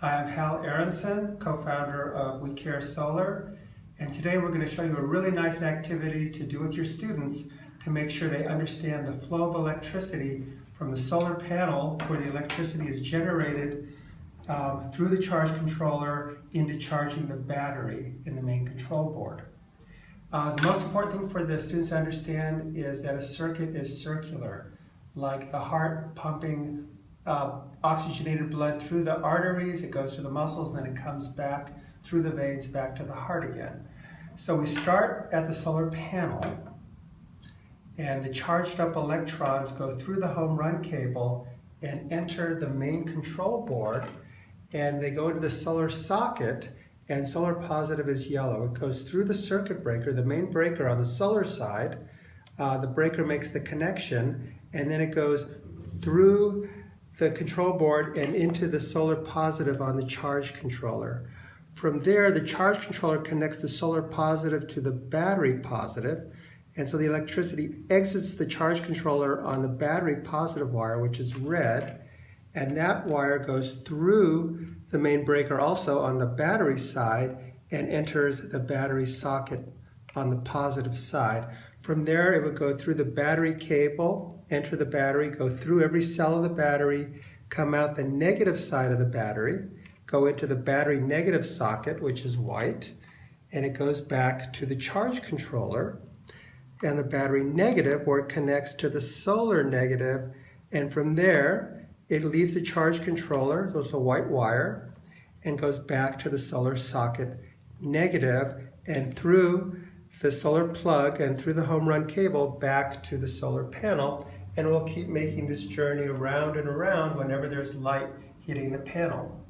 Hi, I'm Hal Aronson, co-founder of We Care Solar, and today we're going to show you a really nice activity to do with your students to make sure they understand the flow of electricity from the solar panel, where the electricity is generated through the charge controller into charging the battery in the main control board. The most important thing for the students to understand is that a circuit is circular, like the heart pumping oxygenated blood through the arteries. It goes to the muscles, and then it comes back through the veins back to the heart again. So we start at the solar panel, and the charged up electrons go through the home run cable and enter the main control board, and they go into the solar socket, and solar positive is yellow. It goes through the circuit breaker, the main breaker on the solar side. The breaker makes the connection, and then it goes through the control board and into the solar positive on the charge controller. From there, the charge controller connects the solar positive to the battery positive, and so the electricity exits the charge controller on the battery positive wire, which is red, and that wire goes through the main breaker also on the battery side and enters the battery socket on the positive side. From there, it would go through the battery cable, enter the battery, go through every cell of the battery, come out the negative side of the battery, go into the battery negative socket, which is white, and it goes back to the charge controller, and the battery negative, where it connects to the solar negative, and from there, it leaves the charge controller, goes a white wire, and goes back to the solar socket negative, and through the solar plug and through the home run cable back to the solar panel, and we'll keep making this journey around and around whenever there's light hitting the panel.